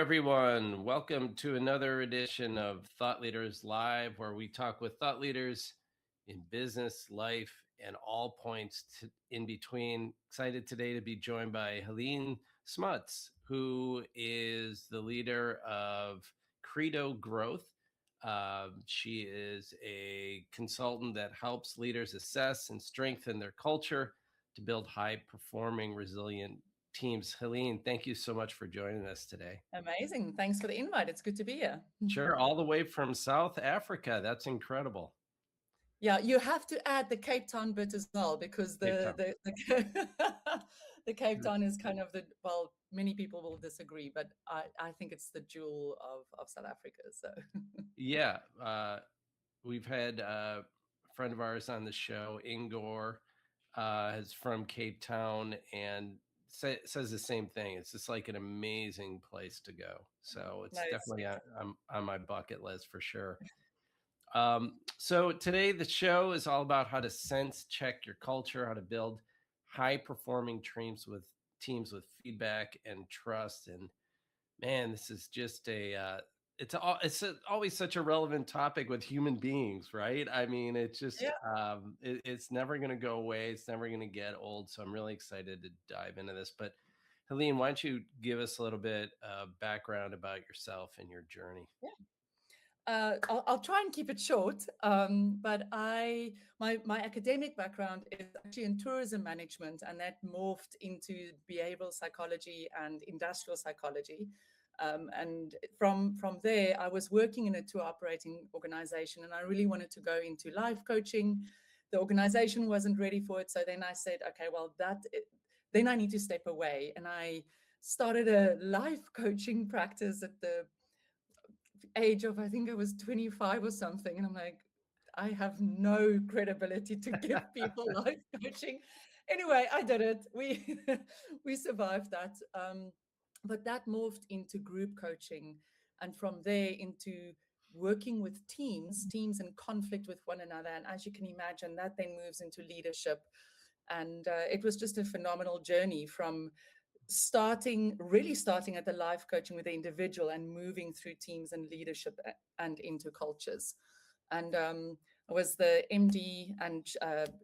everyone. Welcome to another edition of Thought Leaders Live, where we talk with thought leaders in business, life, and all points in between. Excited today to be joined by Heléne Smuts, who is the leader of Credo Growth. She is a consultant that helps leaders assess and strengthen their culture to build high-performing, resilient teams. Helene, thank you so much for joining us today. Amazing. Thanks for the invite. It's good to be here. Sure. All the way from South Africa. That's incredible. Yeah, you have to add the Cape Town bit as well, because the Cape Town is kind of many people will disagree, but I think it's the jewel of South Africa. So yeah, we've had a friend of ours on the show, Ingor, is from Cape Town, and says the same thing. It's just like an amazing place to go. So it's definitely on my bucket list for sure. So today the show is all about how to sense check your culture, how to build high performing teams with feedback and trust. And man, this is just it's always such a relevant topic with human beings, right? I mean, it's just it's never going to go away. It's never going to get old. So I'm really excited to dive into this. But Helene, why don't you give us a little bit of background about yourself and your journey? Yeah. I'll try and keep it short, but my academic background is actually in tourism management, and that morphed into behavioral psychology and industrial psychology. And from there, I was working in a tour operating organization, and I really wanted to go into life coaching. The organization wasn't ready for it, so then I said, okay, well, then I need to step away, and I started a life coaching practice at the age of, I think I was 25 or something, and I'm like, I have no credibility to give people life coaching. Anyway, I did it. We survived that. But that morphed into group coaching, and from there into working with teams in conflict with one another. And as you can imagine, that then moves into leadership. And it was just a phenomenal journey from really starting at the life coaching with the individual and moving through teams and leadership and into cultures. And I was the MD and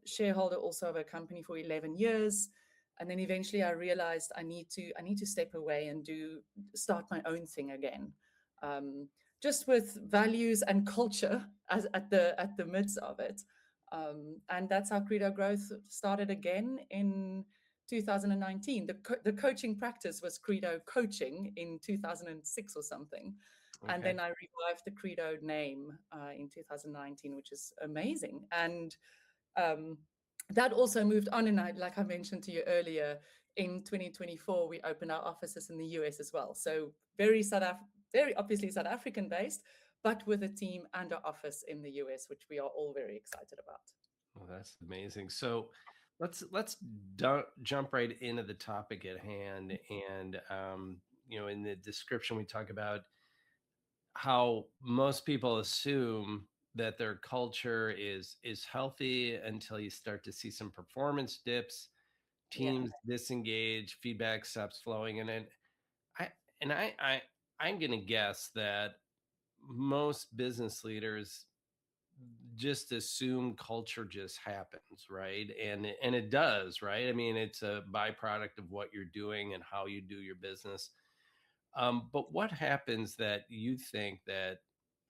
shareholder also of a company for 11 years. And then eventually I realized I need to step away and start my own thing again, just with values and culture at the midst of it. And that's how Credo Growth started again in 2019. The coaching practice was Credo Coaching in 2006 or something. Okay. And then I revived the Credo name in 2019, which is amazing. And that also moved on, and like I mentioned to you earlier, in 2024, we opened our offices in the US as well. So very obviously South African based, but with a team and an office in the US, which we are all very excited about. Well, that's amazing. So let's jump right into the topic at hand. And in the description, we talk about how most people assume that their culture is healthy until you start to see some performance dips, teams disengage, feedback stops flowing. And I'm going to guess that most business leaders just assume culture just happens, right? And it does, right? I mean, it's a byproduct of what you're doing and how you do your business. But what happens that you think that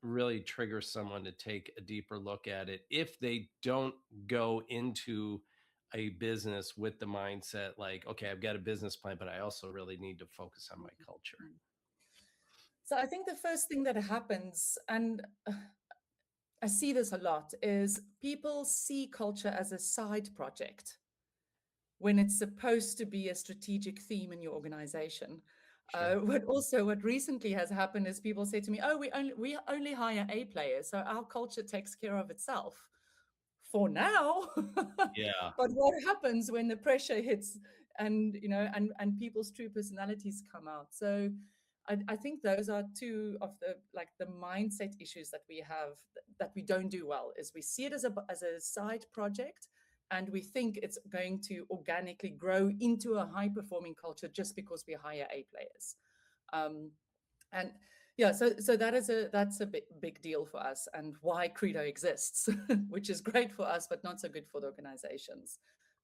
really triggers someone to take a deeper look at it if they don't go into a business with the mindset like, okay, I've got a business plan, but I also really need to focus on my culture? So I think the first thing that happens, and I see this a lot, is people see culture as a side project when it's supposed to be a strategic theme in your organization. Sure. What recently has happened is people say to me, "Oh, we only hire A players, so our culture takes care of itself for now." Yeah. But what happens when the pressure hits, and people's true personalities come out? So I think those are two of the mindset issues that we have that we don't do well. Is we see it as a side project, and we think it's going to organically grow into a high-performing culture just because we hire A players. And yeah, so that's a big deal for us, and why Credo exists, which is great for us, but not so good for the organizations.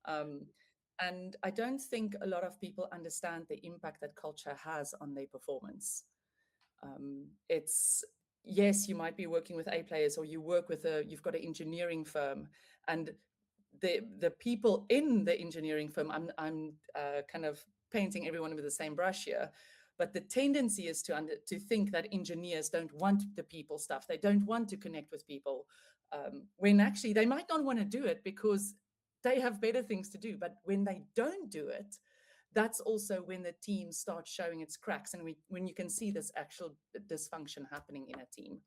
Um, and I don't think a lot of people understand the impact that culture has on their performance. It's yes, you might be working with A players, or you've got an engineering firm, and the people in the engineering firm, I'm kind of painting everyone with the same brush here, but the tendency is to think that engineers don't want the people stuff. They don't want to connect with people, when actually they might not want to do it because they have better things to do. But when they don't do it, that's also when the team starts showing its cracks, and when you can see this actual dysfunction happening in a team.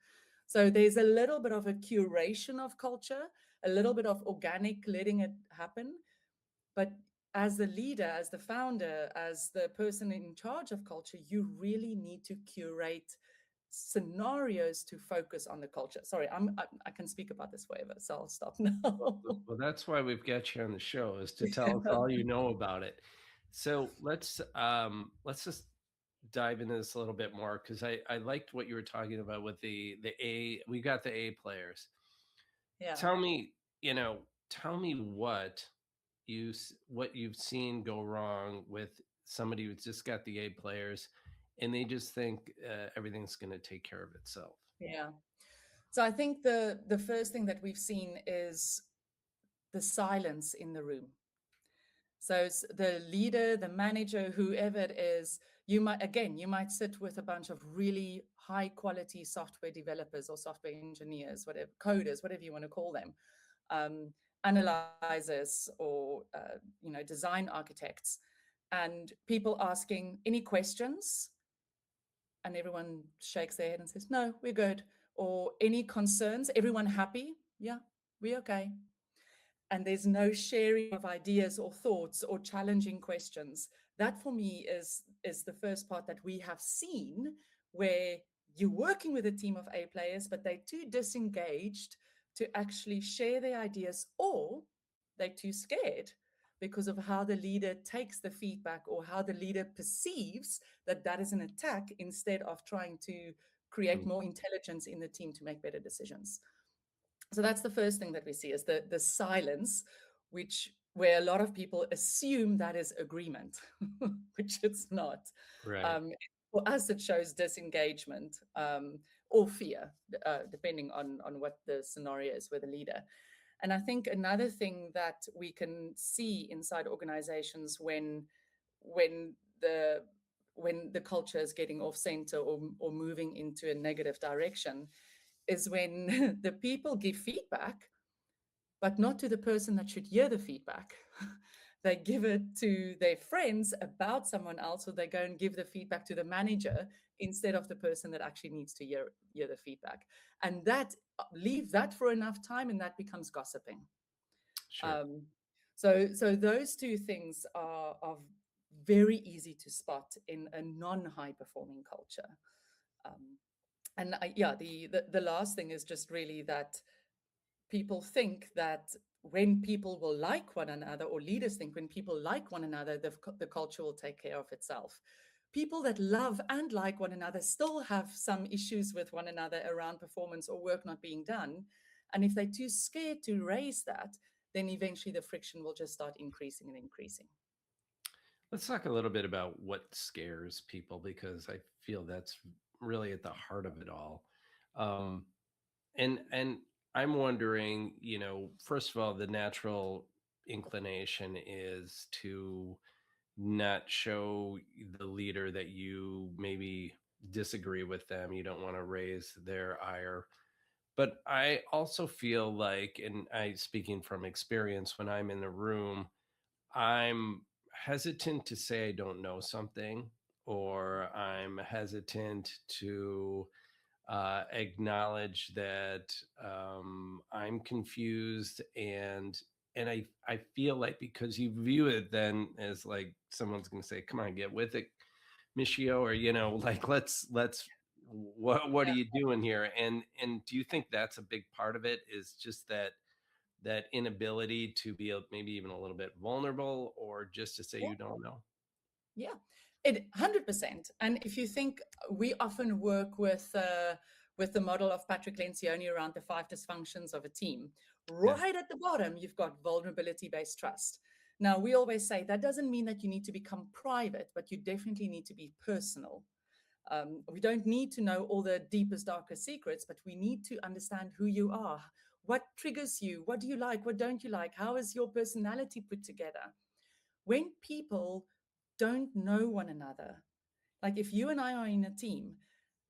So there's a little bit of a curation of culture, a little bit of organic letting it happen. But as the leader, as the founder, as the person in charge of culture, you really need to curate scenarios to focus on the culture. Sorry, I can speak about this forever, so I'll stop now. Well, that's why we've got you on the show, is to tell us all you know about it. So let's just dive into this a little bit more, because I liked what you were talking about with the A. We got the A players. Yeah. Tell me, tell me what you've seen go wrong with somebody who's just got the A players, and they just think everything's going to take care of itself. Yeah. So I think the first thing that we've seen is the silence in the room. So the leader, the manager, whoever it is, you might sit with a bunch of really high quality software developers or software engineers, whatever, coders, whatever you want to call them, um, analyzers, or design architects, and people asking any questions, and everyone shakes their head and says, "No, we're good." Or any concerns, everyone happy? Yeah, we're okay. And there's no sharing of ideas or thoughts or challenging questions. That for me is the first part that we have seen, where you're working with a team of A players, but they're too disengaged to actually share their ideas, or they're too scared because of how the leader takes the feedback, or how the leader perceives that that is an attack, instead of trying to create Mm. more intelligence in the team to make better decisions. So that's the first thing that we see, is the silence, where a lot of people assume that is agreement, which it's not. Right. Um, for us, it shows disengagement, or fear, depending on what the scenario is with the leader. And I think another thing that we can see inside organizations when the when the culture is getting off center, or moving into a negative direction, is when the people give feedback, but not to the person that should hear the feedback. They give it to their friends about someone else, or they go and give the feedback to the manager instead of the person that actually needs to hear the feedback. And that leave that for enough time, and that becomes gossiping. Sure. Um, so those two things are very easy to spot in a non-high performing culture. Um, and the last thing is just really that people think that when people will like one another, or leaders think when people like one another, the culture will take care of itself. People that love and like one another still have some issues with one another around performance or work not being done. And if they're too scared to raise that, then eventually the friction will just start increasing and increasing. Let's talk a little bit about what scares people, because I feel that's really at the heart of it all. Um, and I'm wondering, first of all, the natural inclination is to not show the leader that you maybe disagree with them. You don't want to raise their ire. But I also feel like, and I speaking from experience, when I'm in the room, I'm hesitant to say I don't know something, or I'm hesitant to acknowledge that I'm confused, and I feel like, because you view it then as like someone's going to say, "Come on, get with it, Michio," or like let's what are Yeah. you doing here? And do you think that's a big part of it? Is just that inability to be maybe even a little bit vulnerable, or just to say Yeah. you don't know? Yeah. It 100%. And if you think, we often work with the model of Patrick Lencioni around the 5 dysfunctions of a team. Yeah. Right at the bottom, you've got vulnerability-based trust. Now, we always say that doesn't mean that you need to become private, but you definitely need to be personal. We don't need to know all the deepest, darkest secrets, but we need to understand who you are. What triggers you? What do you like? What don't you like? How is your personality put together? When people don't know one another, like if you and I are in a team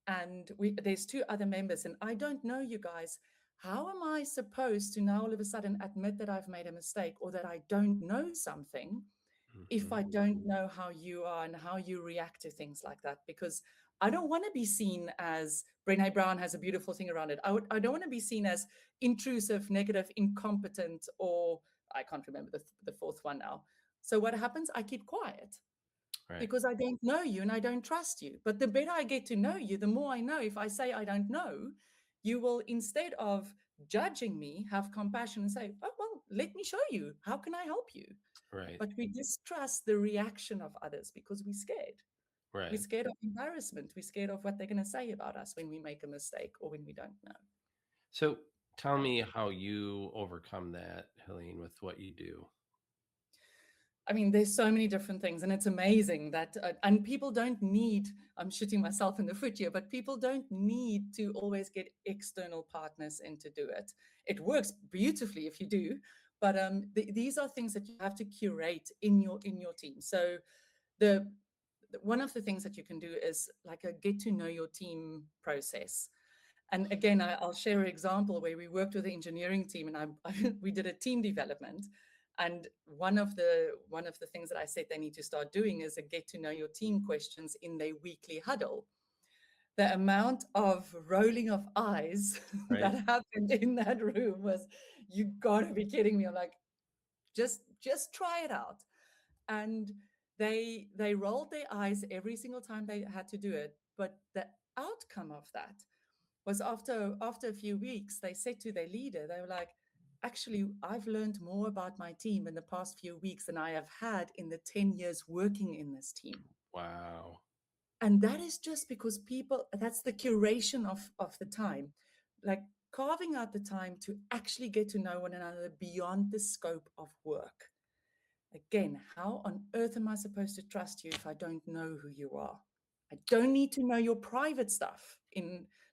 and there's 2 other members and I don't know you guys, how am I supposed to now all of a sudden admit that I've made a mistake or that I don't know something if Hmm. I don't know how you are and how you react to things like that? Because I don't want to be seen as, Brené Brown has a beautiful thing around it. I don't want to be seen as intrusive, negative, incompetent, or I can't remember the fourth one now. So what happens? I keep quiet Right. because I don't know you and I don't trust you. But the better I get to know you, the more I know. If I say I don't know, you will, instead of judging me, have compassion and say, oh, well, let me show you. How can I help you? Right. But we distrust the reaction of others because we're scared. We're Right. scared of embarrassment. We're scared of what they're going to say about us when we make a mistake or when we don't know. So tell me how you overcome that, Helene, with what you do. I mean, there's so many different things, and it's amazing that, and people don't need, I'm shooting myself in the foot here, but people don't need to always get external partners in to do it. It works beautifully if you do, but these are things that you have to curate in your team. So the one of the things that you can do is like a get to know your team process. And again, I'll share an example where we worked with the engineering team, and we did a team development. And one of the things that I said they need to start doing is a get to know your team questions in their weekly huddle. The amount of rolling of eyes Right. that happened in that room was, you gotta be kidding me. I'm like, just try it out. And they rolled their eyes every single time they had to do it. But the outcome of that was, after a few weeks, they said to their leader, they were like, actually, I've learned more about my team in the past few weeks than I have had in the 10 years working in this team. Wow. And that is just because people, that's the curation of the time, like carving out the time to actually get to know one another beyond the scope of work. Again, how on earth am I supposed to trust you if I don't know who you are? I don't need to know your private stuff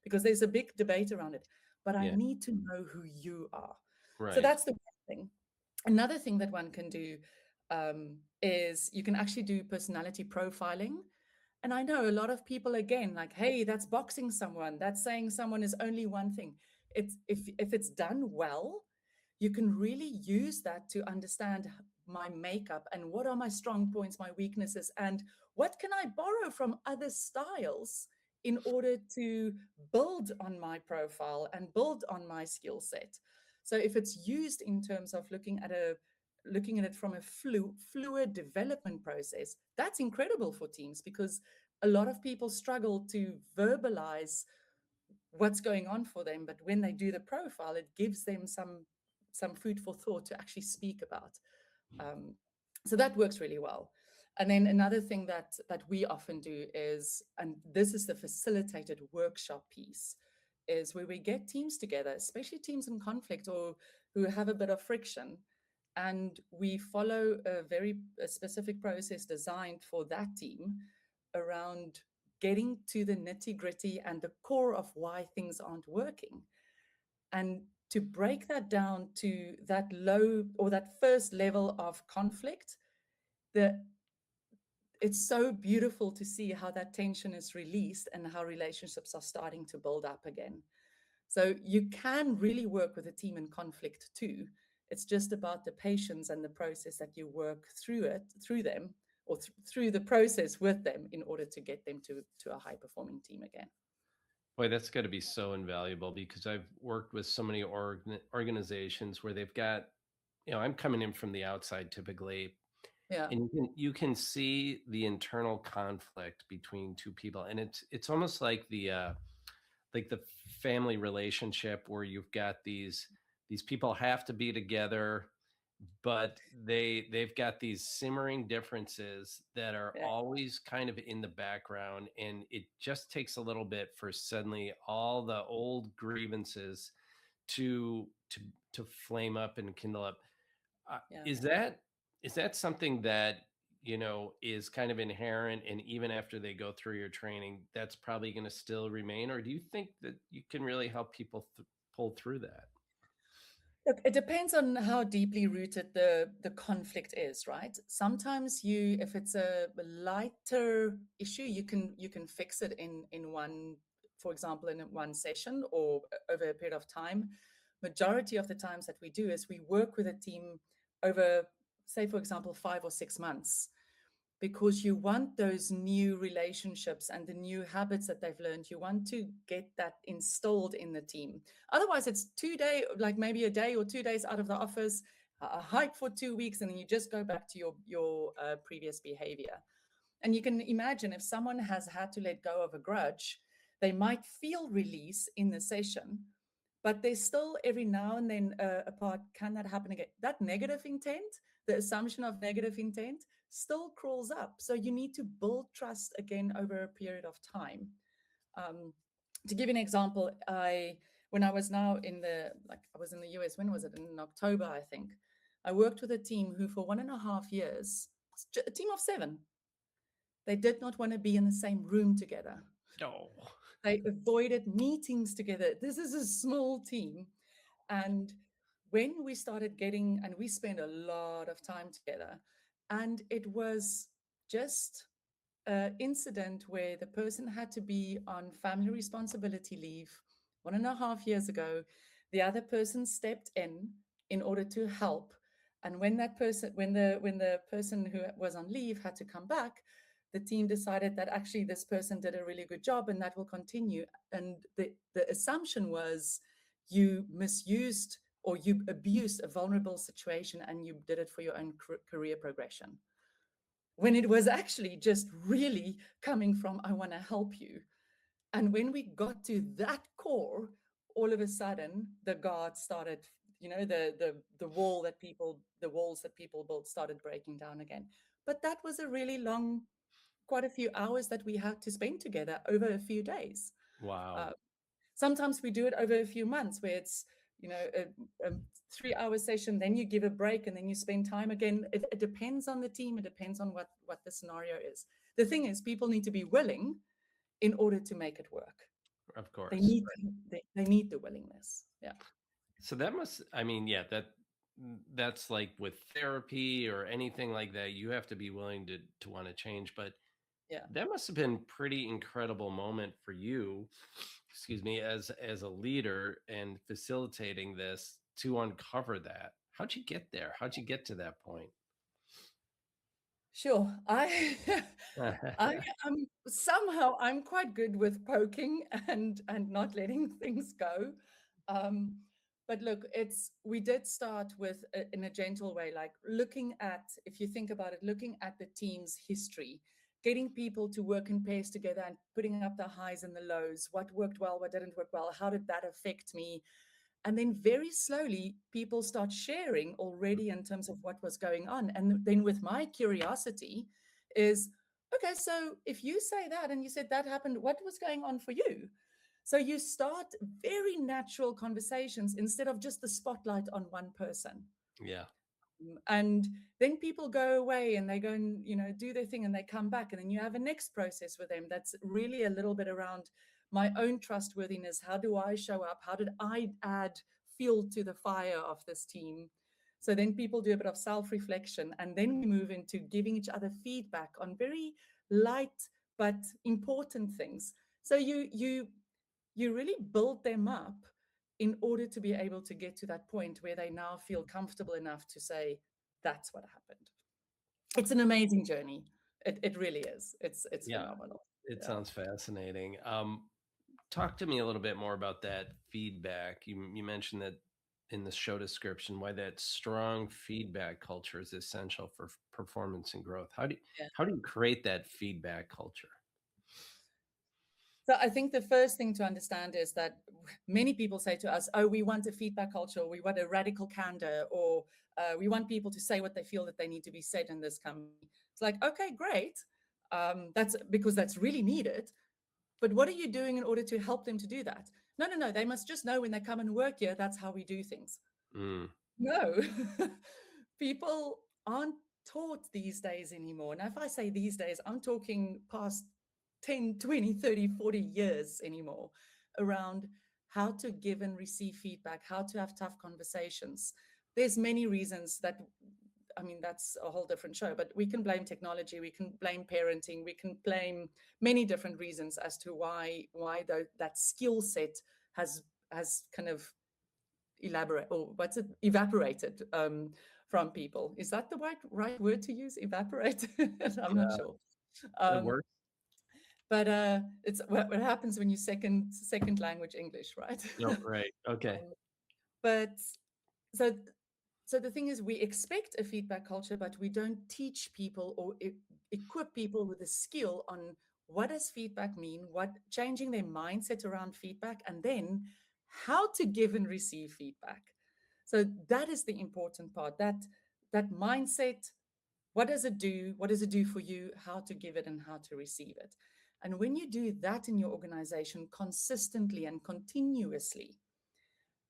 because there's a big debate around it, but I Yeah. need to know who you are. So Right. that's the one thing. Another thing that one can do is you can actually do personality profiling. And I know a lot of people, again, like, hey, that's boxing someone, that's saying someone is only one thing. It's if it's done well, you can really use that to understand my makeup and what are my strong points, my weaknesses, and what can I borrow from other styles in order to build on my profile and build on my skill set. So if it's used in terms of looking at it from a fluid development process, that's incredible for teams, because a lot of people struggle to verbalize what's going on for them, but when they do the profile, it gives them some food for thought to actually speak about. um, so that works really well. And then another thing that we often do is, and this is the facilitated workshop piece, is where we get teams together, especially teams in conflict or who have a bit of friction, and we follow a specific process designed for that team around getting to the nitty gritty and the core of why things aren't working, and to break that down to that low or that first level of conflict. It's so beautiful to see how that tension is released and how relationships are starting to build up again. So you can really work with a team in conflict too. It's just about the patience and the process that you work through them, or through the process with them, in order to get them to a high performing team again. Boy, that's got to be so invaluable, because I've worked with so many organizations where they've got, I'm coming in from the outside typically, Yeah. and you can see the internal conflict between two people, and it's almost like the family relationship where you've got these people have to be together, but they've got these simmering differences that are Yeah. always kind of in the background, and it just takes a little bit for suddenly all the old grievances to to to flame up and kindle up. Yeah. Is that something that, is kind of inherent, and even after they go through your training, that's probably going to still remain, or do you think that you can really help people pull through that? Look, it depends on how deeply rooted the conflict is, right? Sometimes if it's a lighter issue, you can fix it in one, for example, in one session or over a period of time. Majority of the times that we do is we work with a team over, say, for example, 5 or 6 months, because you want those new relationships and the new habits that they've learned. You want to get that installed in the team. Otherwise, it's 2 day, like maybe a day or 2 days out of the office, a hike for 2 weeks, and then you just go back to your previous behavior. And you can imagine if someone has had to let go of a grudge, they might feel release in the session, but there's still every now and then a part, can that happen again? That negative intent, the assumption of negative intent, still crawls up. So you need to build trust again over a period of time. Um, to give you an example, when I was now I was in the US, when was it? In October, I think. I worked with a team who for 1.5 years, a team of 7, they did not want to be in the same room together. No. They avoided meetings together. This is a small team. And when we started getting, and we spent a lot of time together, and it was just an incident where the person had to be on family responsibility leave 1.5 years ago. The other person stepped in order to help. And when the person who was on leave had to come back, the team decided that actually this person did a really good job and that will continue. And the assumption was you misused or you abused a vulnerable situation and you did it for your own career progression, when it was actually just really coming from, I want to help you. And when we got to that core, all of a sudden the guards started, the walls that people built started breaking down again. But that was a really long, quite a few hours that we had to spend together over a few days. Wow. Uh, Sometimes we do it over a few months, where it's, a 3 hour session, then you give a break and then you spend time again. It depends on the team. It depends on what the scenario is. The thing is, people need to be willing in order to make it work. Of They course. need they need the willingness. Yeah. So that must, I mean, yeah, that's like with therapy or anything like that, you have to be willing to want to change. But Yeah. that must have been pretty incredible moment for you, excuse me, as a leader and facilitating this to uncover that. How'd you get there? How'd you get to that point? Sure. I am somehow, I'm quite good with poking and not letting things go. Um, but look, we did start with in a gentle way, like looking at, if you think about it, looking at the team's history, getting people to work in pairs together and putting up the highs and the lows. What worked well, what didn't work well? How did that affect me? And then very slowly, people start sharing already in terms of what was going on. And then with my curiosity is, okay, so if you say that and you said that happened, what was going on for you? So you start very natural conversations instead of just the spotlight on one person. Yeah. And then people go away and they go and do their thing and they come back, and then you have a next process with them that's really a little bit around my own trustworthiness. How do I show up? How did I add fuel to the fire of this team? So then people do a bit of self-reflection, and then we move into giving each other feedback on very light but important things. So you really build them up in order to be able to get to that point where they now feel comfortable enough to say, that's what happened. It's an amazing journey. It really is. It's Yeah. phenomenal. It Yeah. sounds fascinating. Talk to me a little bit more about that feedback. You mentioned that in the show description, why that strong feedback culture is essential for performance and growth. Yeah. How do you create that feedback culture? So I think the first thing to understand is that many people say to us, "Oh, we want a feedback culture, or we want a radical candor, or we want people to say what they feel that they need to be said in this company." It's like, okay, great. That's because that's really needed. But what are you doing in order to help them to do that? No, no, no. They must just know when they come and work here, that's how we do things. Mm, No, people aren't taught these days anymore. Now, if I say these days, I'm talking past 10, 20, 30, 40 years anymore around how to give and receive feedback, how to have tough conversations. There's many reasons that, I mean, that's a whole different show, but we can blame technology, we can blame parenting, we can blame many different reasons as to why that skill set has kind of elaborate or what's it evaporated from people. Is that the right word to use? Evaporate? I'm not yeah, sure. it Um, works. but it's what happens when you second language English, right? No, right. Okay. Um, but so so the thing is, we expect a feedback culture, but we don't teach people or equip people with a skill on what does feedback mean, what changing their mindset around feedback, and then how to give and receive feedback. So that is the important part. That mindset. What does it do? What does it do for you? How to give it and how to receive it. And when you do that in your organization consistently and continuously,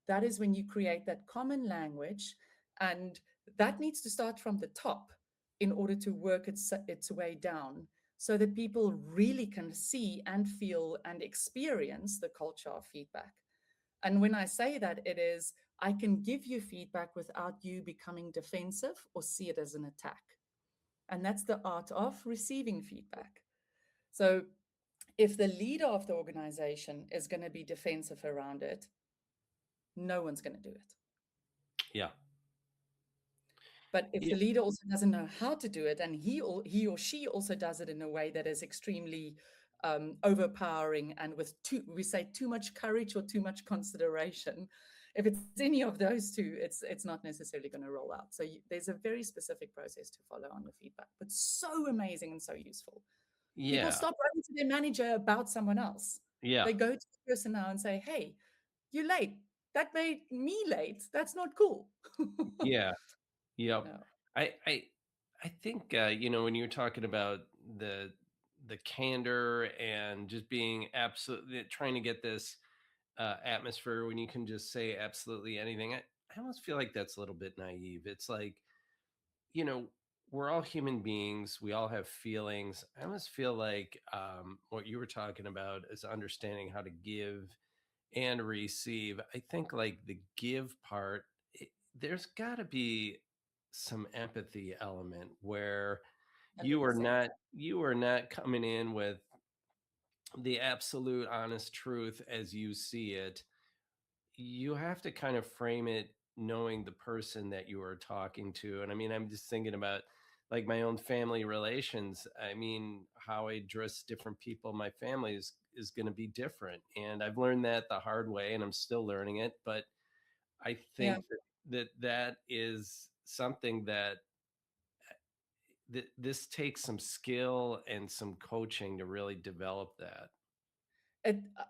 that is when you create that common language. And that needs to start from the top in order to work its way down so that people really can see and feel and experience the culture of feedback. And when I say that, it is, I can give you feedback without you becoming defensive or see it as an attack. And that's the art of receiving feedback. So if the leader of the organization is going to be defensive around it, no one's going to do it. Yeah. But if Yeah. the leader also doesn't know how to do it, and he or she also does it in a way that is extremely overpowering and with we say too much courage or too much consideration, if it's any of those two, it's not necessarily going to roll out. So there's a very specific process to follow on the feedback, but so amazing and so useful. People Yeah. stop writing to their manager about someone else. Yeah. They go to the person now and say, "Hey, you're late. That made me late. That's not cool." Yeah. Yep. No. I I think when you're talking about the the candor and just being absolutely trying to get this atmosphere when you can just say absolutely anything, I almost feel like that's a little bit naive. It's like, you know, we're all human beings. We all have feelings. I almost feel like what you were talking about is understanding how to give and receive. I think like the give part, there's got to be some empathy element where you are 100%. not you are not coming in with the absolute honest truth as you see it. You have to kind of frame it knowing the person that you are talking to. And I mean, I'm just thinking about like my own family relations. I mean, how I address different people in my family is going to be different. And I've learned that the hard way and I'm still learning it. But I Yeah. think that is something that this takes some skill and some coaching to really develop that.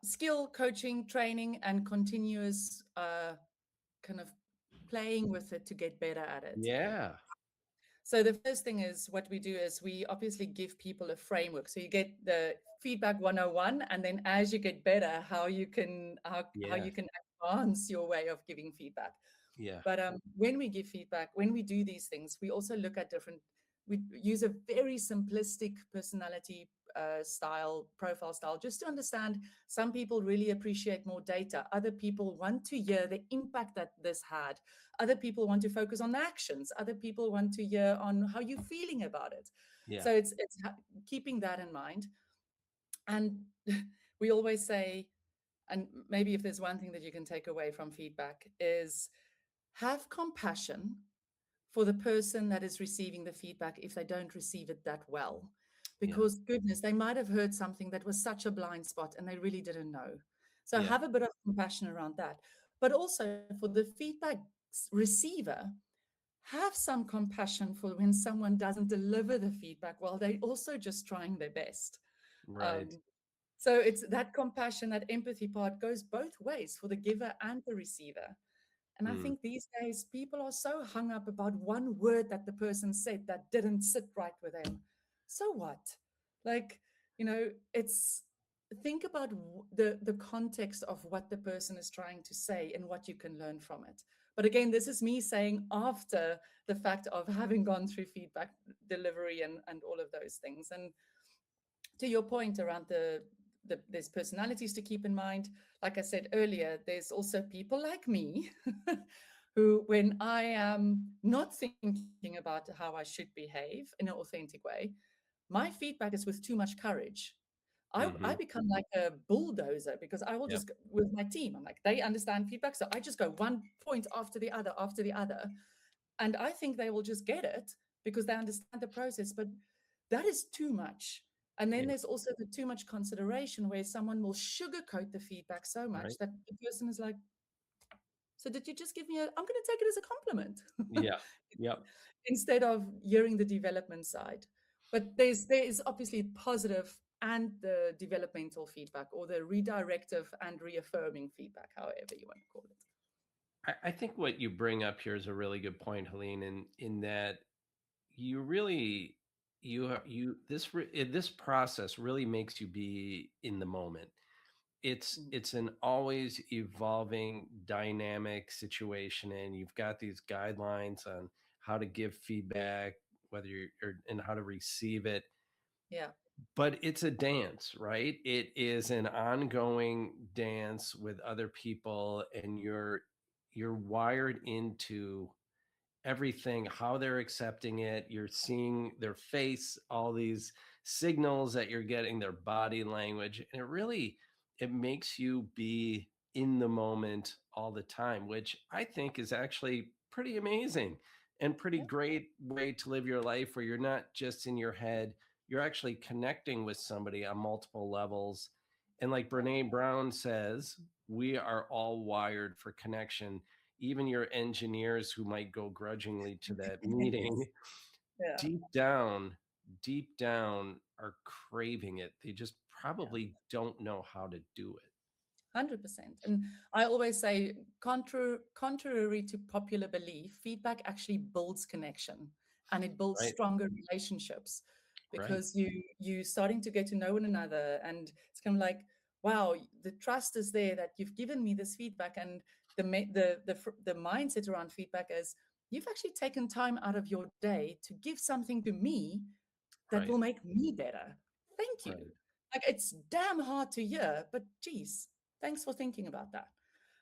Skill coaching, training, and continuous kind of playing with it to get better at it. Yeah. So the first thing is what we do is we obviously give people a framework. So you get the feedback 101, and then as you get better, how Yeah. you can advance your way of giving feedback. Yeah. But when we give feedback, when we do these things, we also look at we use a very simplistic personality profile style, just to understand some people really appreciate more data. Other people want to hear the impact that this had. Other people want to focus on the actions. Other people want to hear on how you're feeling about it. Yeah. So it's keeping that in mind. And we always say, and maybe if there's one thing that you can take away from feedback is have compassion for the person that is receiving the feedback if they don't receive it that well. Yeah. Because goodness, they might have heard something that was such a blind spot and they really didn't know. So Yeah. have a bit of compassion around that. But also for the feedback receiver, have some compassion for when someone doesn't deliver the feedback while they're also just trying their best. Right. Um, So it's that compassion, that empathy part goes both ways for the giver and the receiver. And I Mm, think these days people are so hung up about one word that the person said that didn't sit right with them. So what? Like, it's think about the context of what the person is trying to say and what you can learn from it. But again, this is me saying after the fact of having gone through feedback delivery and all of those things. And to your point around there's personalities to keep in mind. Like I said earlier, there's also people like me who, when I am not thinking about how I should behave in an authentic way, my feedback is with too much courage. I hmm. become like a bulldozer because I will Yep. just with my team. I'm like, they understand feedback. So I just go one point after the other. And I think they will just get it because they understand the process. But that is too much. And then Yeah. there's also the too much consideration where someone will sugarcoat the feedback so much Right. that the person is like, so did you just give me I'm going to take it as a compliment Yeah. Yep. instead of hearing the development side. But there is obviously positive and the developmental feedback or the redirective and reaffirming feedback, however you want to call it. I think what you bring up here is a really good point, Helene, in that you really this process really makes you be in the moment. Mm. It's an always evolving dynamic situation, and you've got these guidelines on how to give feedback, whether and how to receive it. Yeah, But it's a dance, right? It is an ongoing dance with other people, and you're wired into everything, how they're accepting it. You're seeing their face, all these signals that you're getting, their body language, and it makes you be in the moment all the time, which I think is actually pretty amazing and pretty yeah, great way to live your life, where you're not just in your head, you're actually connecting with somebody on multiple levels. And like yeah, Brene Brown says, we are all wired for connection. Even your engineers who might go grudgingly to that meeting, yeah. deep down, deep down are craving it. They just Yeah. probably don't know how to do it. 100%. And I always say, contrary to popular belief, feedback actually builds connection and it builds Right. stronger relationships Right. because you starting to get to know one another. And it's kind of like, wow, the trust is there that you've given me this feedback. And the mindset around feedback is you've actually taken time out of your day to give something to me that Right. will make me better. Thank you. Right. Like it's damn hard to hear, but geez, thanks for thinking about that.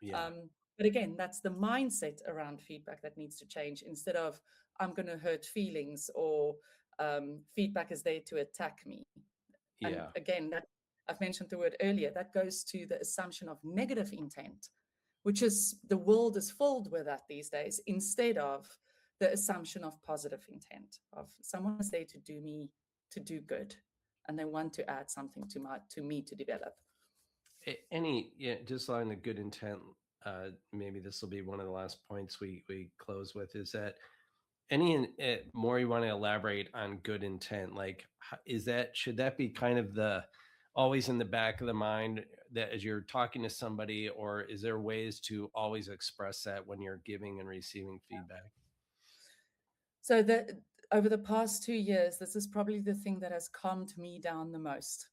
Yeah. But again, that's the mindset around feedback that needs to change instead of I'm going to hurt feelings or feedback is there to attack me. And Yeah. again, that I've mentioned the word earlier, that goes to the assumption of negative intent, which is the world is filled with that these days, instead of the assumption of positive intent of someone is there to to do good and they want to add something to me to develop. Any, yeah, just on the good intent, maybe this will be one of the last points we close with, is that any more you want to elaborate on good intent, like is that, should that be kind of the always in the back of the mind that as you're talking to somebody, or is there ways to always express that when you're giving and receiving feedback? So over the past 2 years, this is probably the thing that has calmed me down the most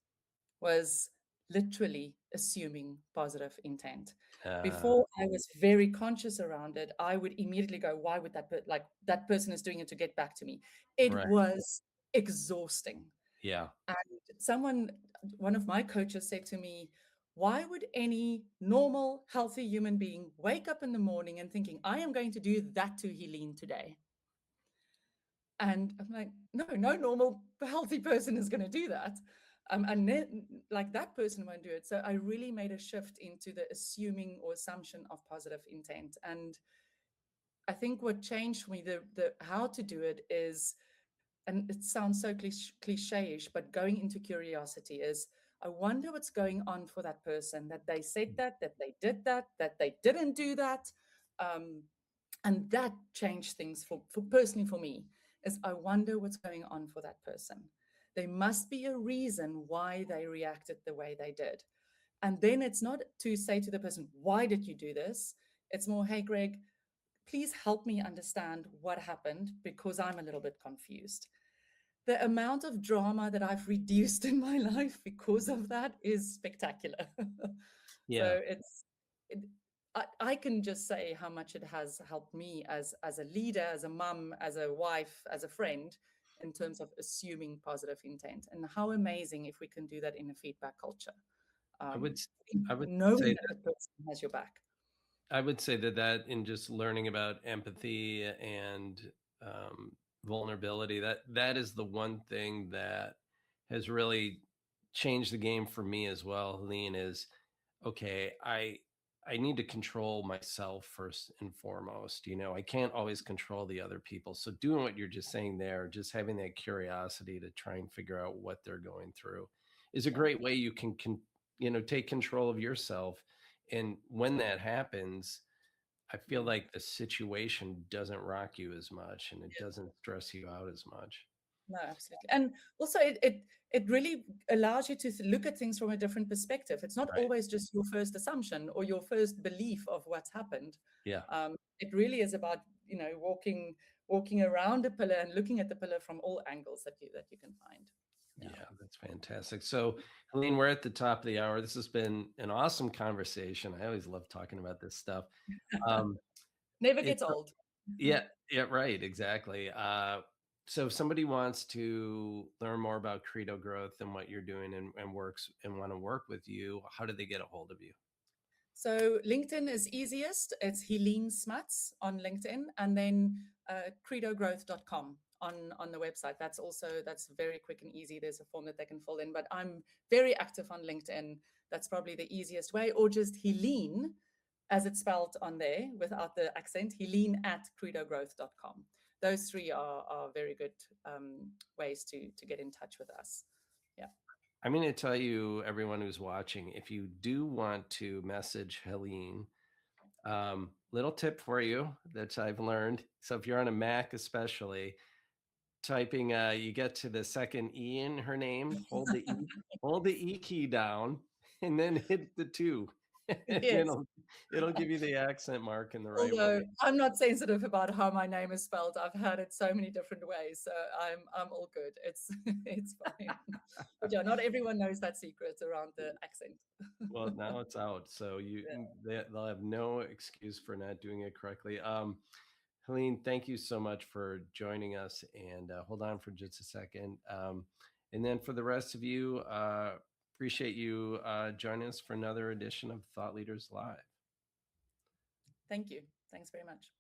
was literally assuming positive intent. uh, Before I was very conscious around it, I would immediately go, why would like that person is doing it to get back to me? It right. was exhausting. Yeah. And one of my coaches said to me, why would any normal, healthy human being wake up in the morning and thinking, I am going to do that to Helene today? And I'm like, no normal, healthy person is going to do that. And then, like that person won't do it. So I really made a shift into the assuming or assumption of positive intent. And I think what changed for me, the how to do it is, and it sounds so cliche-ish, but going into curiosity is, I wonder what's going on for that person, that they said that they did that they didn't do that. Um, and that changed things for personally for me, is I wonder what's going on for that person. There must be a reason why they reacted the way they did. And then it's not to say to the person, why did you do this? It's more, hey, Greg, please help me understand what happened because I'm a little bit confused. The amount of drama that I've reduced in my life because of that is spectacular. Yeah. So I can just say how much it has helped me as a leader, as a mom, as a wife, as a friend, in terms of assuming positive intent. And how amazing if we can do that in a feedback culture. I would s- I would Knowing say that the person has your back. I would say that in just learning about empathy and vulnerability, that is the one thing that has really changed the game for me as well. Helene, is okay. I need to control myself first and foremost. I can't always control the other people. So doing what you're just saying there, just having that curiosity to try and figure out what they're going through, is a Yeah. great way you can take control of yourself. And when that happens, I feel like the situation doesn't rock you as much and it doesn't stress you out as much. No, absolutely. And also it really allows you to look at things from a different perspective. It's not Right. always just your first assumption or your first belief of what's happened. Yeah. It really is about, walking around a pillar and looking at the pillar from all angles that you can find. Yeah, that's fantastic. So, Helene, we're at the top of the hour. This has been an awesome conversation. I always love talking about this stuff. Um, Never it's gets old. Yeah, yeah, right, exactly. So if somebody wants to learn more about Credo Growth and what you're doing and works and want to work with you, how do they get a hold of you? So LinkedIn is easiest. It's Heléne Smuts on LinkedIn, and then credogrowth.com on the website. That's very quick and easy. There's a form that they can fill in, but I'm very active on LinkedIn. That's probably the easiest way, or just Helene, as it's spelled on there without the accent, Helene at credogrowth.com. Those three are very good ways to get in touch with us. Yeah. I'm going to tell you, everyone who's watching, if you do want to message Helene, little tip for you that I've learned. So if you're on a Mac, especially, typing you get to the second E in her name, hold the E key down and then hit the 2. And Yes. it'll give you the accent mark in the right way. Although I'm not sensitive about how my name is spelled, I've heard it so many different ways, so I'm all good. It's it's fine. But yeah, not everyone knows that secret around the accent. Well, now it's out, so they'll have no excuse for not doing it correctly. Helene, thank you so much for joining us, and hold on for just a second. And then for the rest of you, appreciate you joining us for another edition of Thought Leaders Live. Thank you. Thanks very much.